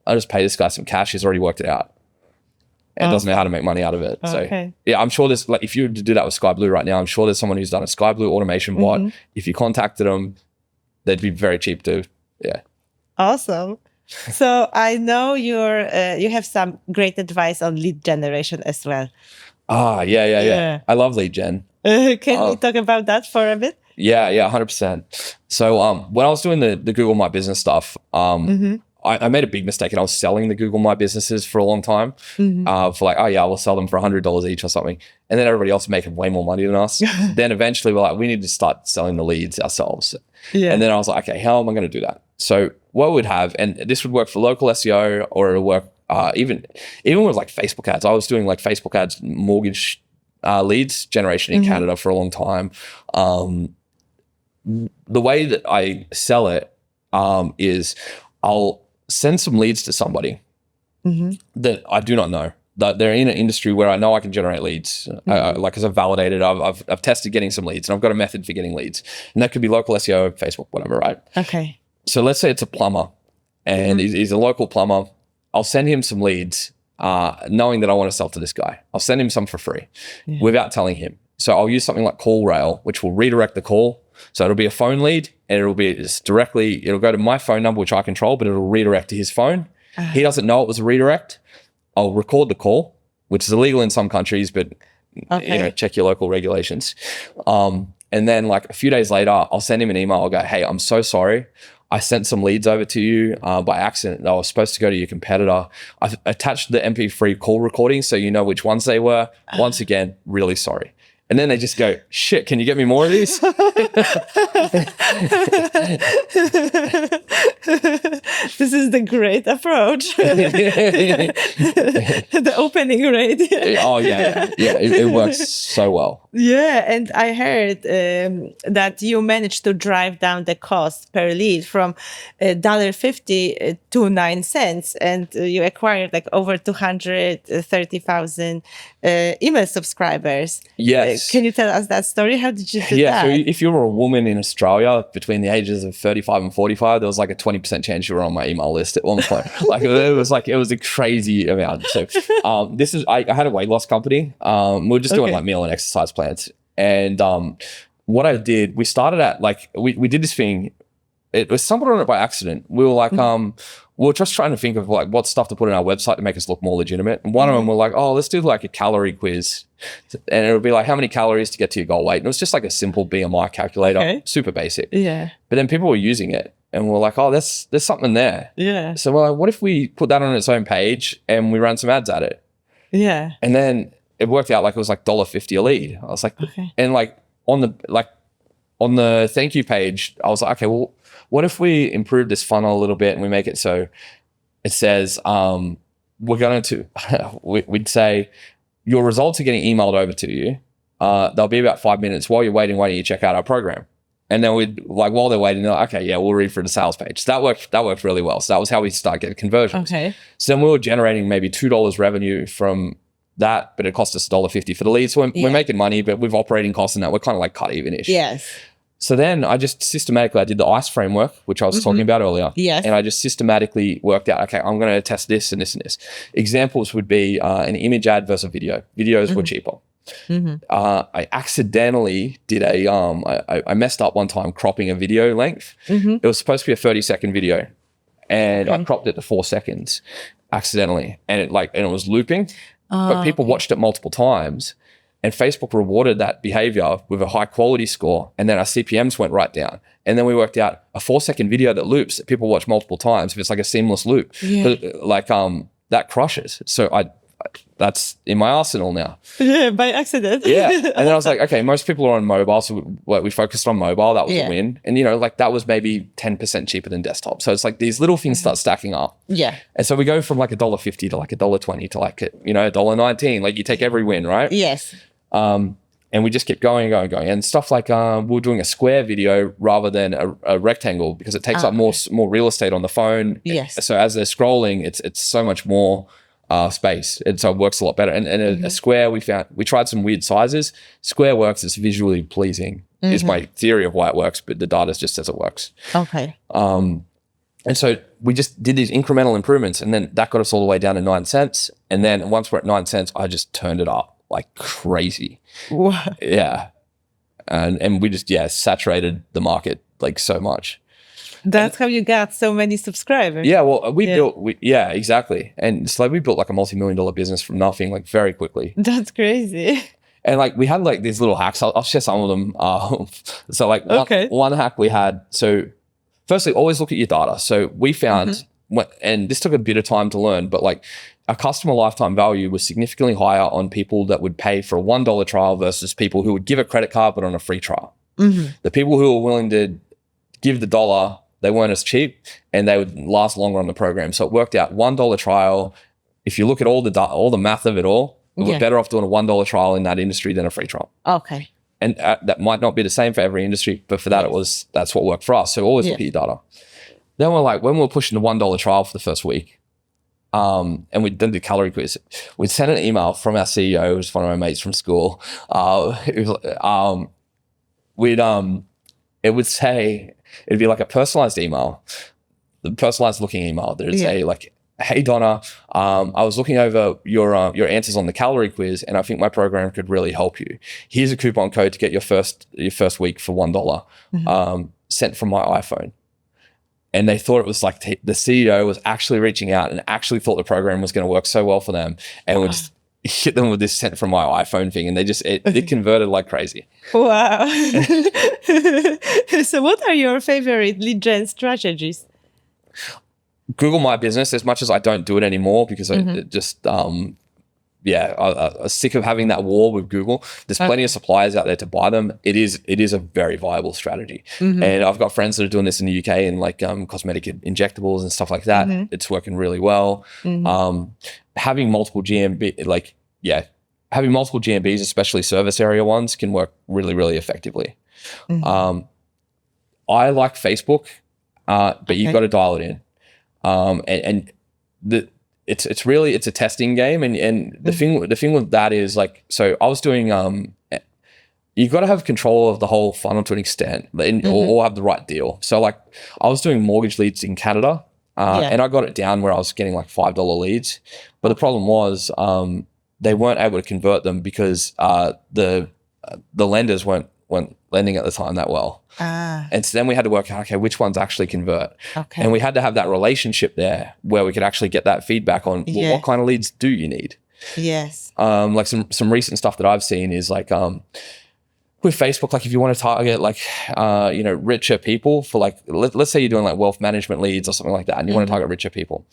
I just pay this guy some cash. He's already worked it out. And doesn't know how to make money out of it. So yeah, I'm sure there's like, if you were to do that with Sky Blue right now, I'm sure there's someone who's done a Sky Blue automation bot. If you contacted them, they'd be very cheap too. Yeah. Awesome. So I know you have some great advice on lead generation as well. Yeah. I love lead gen. Can we talk about that for a bit? Yeah, 100%. So when I was doing the Google My Business stuff, I made a big mistake and I was selling the Google My Businesses for a long time for like, oh yeah, we'll sell them for $100 each or something. And then everybody else making way more money than us. Then eventually we're like, we need to start selling the leads ourselves. Yeah. And then I was like, okay, how am I going to do that? So what we'd have, and this would work for local SEO or it'll work even with like Facebook ads. I was doing like Facebook ads, mortgage leads generation in Canada for a long time. The way that I sell it is I'll send some leads to somebody that I do not know, that they're in an industry where I know I can generate leads. Like as I've validated, I've tested getting some leads and I've got a method for getting leads. And that could be local SEO, Facebook, whatever, right? Okay. So let's say it's a plumber and he's a local plumber. I'll send him some leads knowing that I want to sell to this guy. I'll send him some for free without telling him. So I'll use something like CallRail, which will redirect the call. So it'll be a phone lead and it'll go to my phone number, which I control, but it'll redirect to his phone. He doesn't know it was a redirect. I'll record the call, which is illegal in some countries, but check your local regulations. And then like a few days later, I'll send him an email. I'll go, hey, I'm so sorry. I sent some leads over to you by accident. They were supposed to go to your competitor. I've attached the MP3 call recording so you know which ones they were. Once again, really sorry. And then they just go, shit, can you get me more of these? This is the great approach. The opening rate. Oh, yeah. It works so well. Yeah, and I heard that you managed to drive down the cost per lead from $1.50 to 9 cents, and you acquired like over 230,000 email subscribers. Yes. Can you tell us that story? How did you do that? So if you were a woman in Australia between the ages of 35 and 45, there was like a 20% chance you were on my email list at one point. It was a crazy amount. So I had a weight loss company. We were just doing like meal and exercise plans. And what I did, we started at like, we did this thing. It was stumbled on it by accident. We were like, we were just trying to think of like what stuff to put on our website to make us look more legitimate. And one of them were like, oh, let's do like a calorie quiz. And it would be like, how many calories to get to your goal weight? And it was just like a simple BMI calculator, super basic. Yeah. But then people were using it and we're like, oh, there's something there. Yeah. So we're like, what if we put that on its own page and we ran some ads at it? Yeah. And then it worked out like it was like $1.50 a lead. I was like, and like on the thank you page, I was like, okay, well, what if we improve this funnel a little bit and we make it so it says, we're going to, we'd say your results are getting emailed over to you. They'll be about 5 minutes. While you're waiting, why don't you check out our program? And then we'd like, while they're waiting, they're like, okay, yeah, we'll read through the sales page. So that worked really well. So that was how we started getting conversions. Okay. So then we were generating maybe $2 revenue from that, but it cost us $1.50 for the lead. So we're making money, but with operating costs and that, we're kind of like cut even-ish. Yes. So then I just systematically, I did the ICE framework, which I was talking about earlier. Yes. And I just systematically worked out, okay, I'm going to test this and this and this. Examples would be an image ad versus a video. Videos were cheaper. I accidentally did I messed up one time cropping a video length. It was supposed to be a 30-second video and I cropped it to 4 seconds accidentally. And it was looping, but people watched it multiple times. And Facebook rewarded that behavior with a high quality score. And then our CPMs went right down. And then we worked out a 4-second video that loops that people watch multiple times. If it's like a seamless loop, that crushes. So that's in my arsenal now. Yeah, by accident. Yeah. And then I was like, okay, most people are on mobile. So we focused on mobile. That was a win. And, that was maybe 10% cheaper than desktop. So it's like these little things start stacking up. Yeah. And so we go from like $1.50 to like $1.20 to like, $1.19. Like you take every win, right? Yes. And we just kept going. And stuff like we were doing a square video rather than a rectangle because it takes up more real estate on the phone. Yes. So as they're scrolling, it's so much more space. And so it works a lot better. And a square, we tried some weird sizes. Square works, it's visually pleasing is my theory of why it works, but the data just says it works. Okay. And so we just did these incremental improvements and then that got us all the way down to 9 cents. And then once we're at 9 cents, I just turned it up like crazy. Wow. Yeah. And we just, saturated the market like so much. That's how you got so many subscribers. Yeah. Well, exactly. And so we built like a multi-million-dollar business from nothing, like very quickly. That's crazy. And like we had like these little hacks. I'll share some of them. So like one hack we had. So firstly, always look at your data. So we found, and this took a bit of time to learn, but like our customer lifetime value was significantly higher on people that would pay for a $1 trial versus people who would give a credit card but on a free trial. The people who were willing to give the dollar, they weren't as cheap and they would last longer on the program. So it worked out $1 trial. If you look at all the math of it all, we're better off doing a $1 trial in that industry than a free trial. Okay. And that might not be the same for every industry, but for that, that's what worked for us. So always look at your data. Then we're like, when we were pushing the $1 trial for the first week, and we did the calorie quiz, we'd send an email from our CEO, who was one of my mates from school. It would say, it'd be like a personalized email, the personalized looking email. There's a like, hey Donna, I was looking over your answers on the calorie quiz, and I think my program could really help you. Here's a coupon code to get your first week for $1, sent from my iPhone. And they thought it was like the CEO was actually reaching out and actually thought the program was going to work so well for them, and would just hit them with this sent from my iPhone thing, and it converted like crazy. Wow. So what are your favorite lead gen strategies? Google My Business, as much as I don't do it anymore because it just sick of having that war with Google. There's plenty of suppliers out there to buy them. It is a very viable strategy. And I've got friends that are doing this in the UK and like cosmetic injectables and stuff like that. It's working really well. Having multiple having multiple GMBs, especially service area ones, can work really, really effectively. I like Facebook, but you've got to dial it in. It's a testing game, and the thing with that is like, so I was doing you've got to have control of the whole funnel to an extent, or have the right deal. So like I was doing mortgage leads in Canada, and I got it down where I was getting like $5 leads, but the problem was they weren't able to convert them because the lenders weren't lending at the time that well. And so then we had to work out, okay, which ones actually convert. And we had to have that relationship there where we could actually get that feedback on what kind of leads do you need. Like some recent stuff that I've seen is like with Facebook, like if you want to target like richer people for like let's say you're doing like wealth management leads or something like that, and you want to target richer people,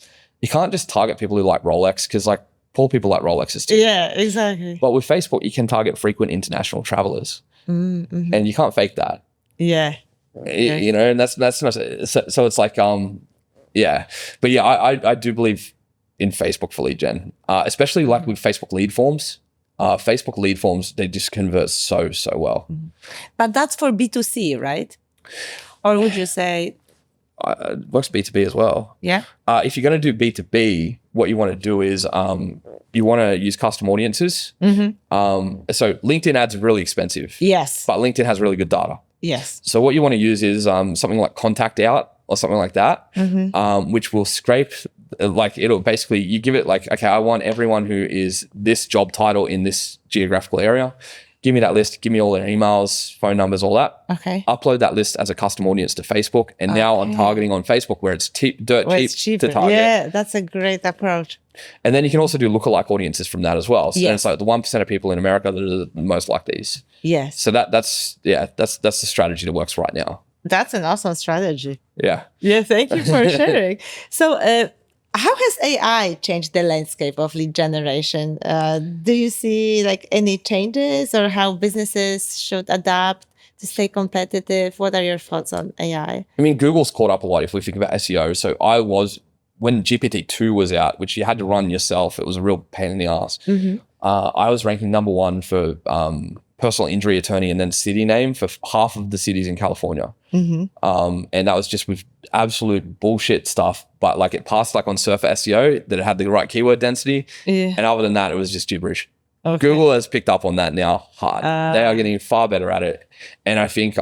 you can't just target people who like Rolex, because like poor people like Rolexes too. Exactly. But with Facebook, you can target frequent international travelers, and you can't fake that. And that's not so it's like but I do believe in Facebook for lead gen, especially like with Facebook lead forms. Facebook lead forms, they just convert so well. But that's for B2C, right? Or would you say it works B2B as well? If you're going to do B2B, what you want to do is you want to use custom audiences. So LinkedIn ads are really expensive. But LinkedIn has really good data. So what you want to use is something like Contact Out or something like that, which will scrape, like it'll basically, you give it like, okay, I want everyone who is this job title in this geographical area. Give me that list, give me all their emails, phone numbers, all that. Upload that list as a custom audience to Facebook. And now I'm targeting on Facebook where it's cheap to target. That's a great approach. And then you can also do lookalike audiences from that as well. So then it's like the 1% of people in America that are the most like these. So that's the strategy that works right now. That's an awesome strategy. Yeah, thank you for sharing. So how has AI changed the landscape of lead generation? Do you see like any changes, or how businesses should adapt to stay competitive? What are your thoughts on AI? I mean, Google's caught up a lot if we think about SEO. So when GPT-2 was out, which you had to run yourself, it was a real pain in the ass. I was ranking #1 for personal injury attorney and then city name for half of the cities in California. And that was just with absolute bullshit stuff, but like it passed like on Surfer SEO that it had the right keyword density. And other than that, it was just gibberish. Google has picked up on that now hard. They are getting far better at it. And I think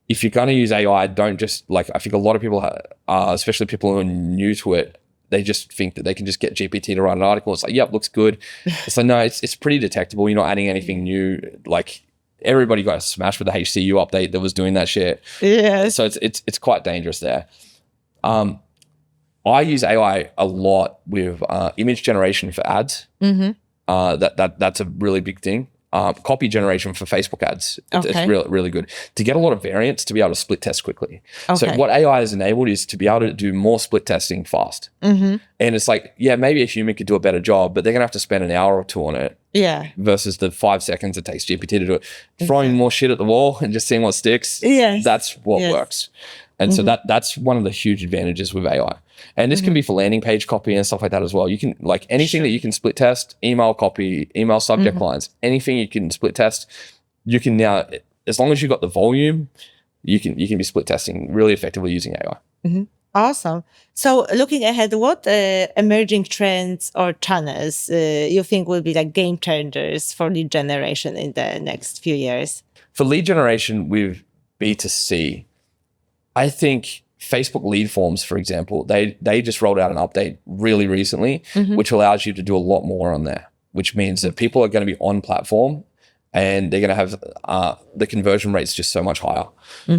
if you're going to use AI, don't just like, I think a lot of people, especially people who are new to it, they just think that they can just get GPT to write an article. It's like, yep, looks good. It's like, no, it's pretty detectable. You're not adding anything new. Like everybody got smashed with the HCU update that was doing that shit. So it's quite dangerous there. I use AI a lot with image generation for ads. That's a really big thing. Copy generation for Facebook ads. It's really good. To get a lot of variants, to be able to split test quickly. So what AI has enabled is to be able to do more split testing fast. And it's like, maybe a human could do a better job, but they're going to have to spend an hour or two on it. Versus the 5 seconds it takes GPT to do it. Throwing more shit at the wall and just seeing what sticks. That's what works. And so that's one of the huge advantages with AI. And this can be for landing page copy and stuff like that as well. You can like anything that you can split test, email copy, email subject lines, anything you can split test, you can now, as long as you've got the volume, you can be split testing really effectively using AI. Awesome. So looking ahead, what emerging trends or channels you think will be like game changers for lead generation in the next few years? For lead generation with B2C, I think Facebook lead forms, for example, they just rolled out an update really recently, which allows you to do a lot more on there, which means that people are going to be on platform and they're going to have the conversion rates just so much higher.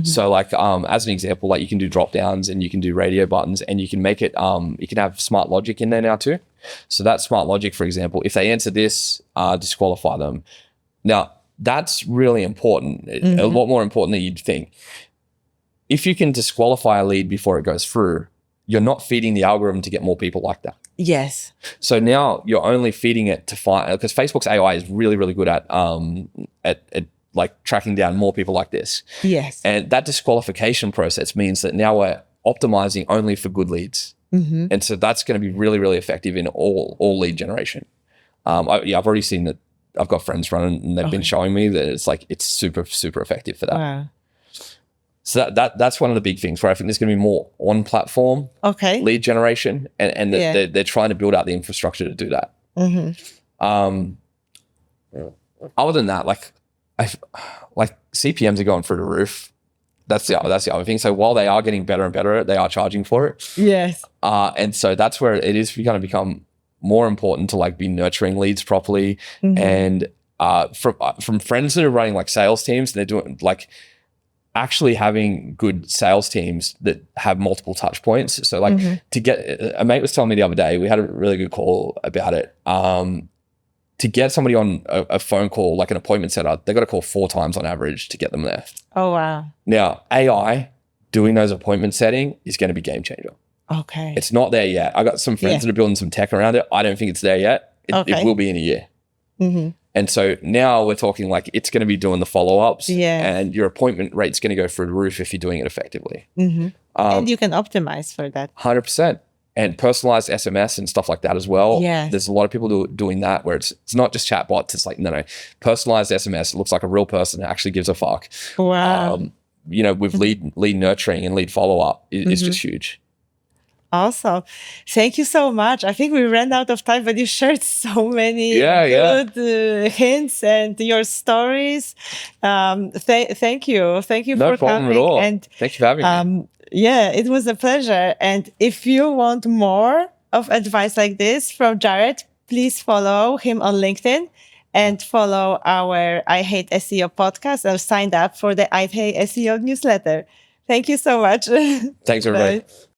So like as an example, like you can do drop downs and you can do radio buttons and you can make it, you can have smart logic in there now too. So that smart logic, for example, if they answer this, disqualify them. Now that's really important, a lot more important than you'd think. If you can disqualify a lead before it goes through, you're not feeding the algorithm to get more people like that. Yes. So now you're only feeding it to find, because Facebook's AI is really, really good at like tracking down more people like this. Yes. And that disqualification process means that now we're optimizing only for good leads. And so that's going to be really, really effective in all lead generation. I've already seen that. I've got friends running and they've been showing me that it's super, super effective for that. Wow. So that's one of the big things where I think there's going to be more on platform lead generation, and they're trying to build out the infrastructure to do that. Other than that, like CPMs are going through the roof. That's the other thing. So while they are getting better and better, they are charging for it. Yes. And so that's where it is going to become more important to like be nurturing leads properly. And from friends that are running like sales teams, they're doing like actually having good sales teams that have multiple touch points. So like to get, a mate was telling me the other day, we had a really good call about it. To get somebody on a phone call, like an appointment setter, they got to call 4 times on average to get them there. Oh, wow. Now, AI doing those appointment setting is going to be game changer. Okay. It's not there yet. I got some friends that are building some tech around it. I don't think it's there yet. It will be in a year. And so now we're talking like it's going to be doing the follow-ups, and your appointment rate's going to go through the roof if you're doing it effectively. And you can optimize for that. 100%. And personalized SMS and stuff like that as well. Yes. There's a lot of people doing that where it's not just chatbots. It's like, no. Personalized SMS looks like a real person that actually gives a fuck. Wow. With lead nurturing and lead follow-up is just huge. Awesome. Thank you so much. I think we ran out of time, but you shared so many good hints and your stories. Thank you. Thank you no for problem coming. At all. And thank you for having me. Yeah, it was a pleasure. And if you want more of advice like this from Jared, please follow him on LinkedIn and follow our I Hate SEO podcast. I've signed up for the I Hate SEO newsletter. Thank you so much. Thanks, everybody. Bye.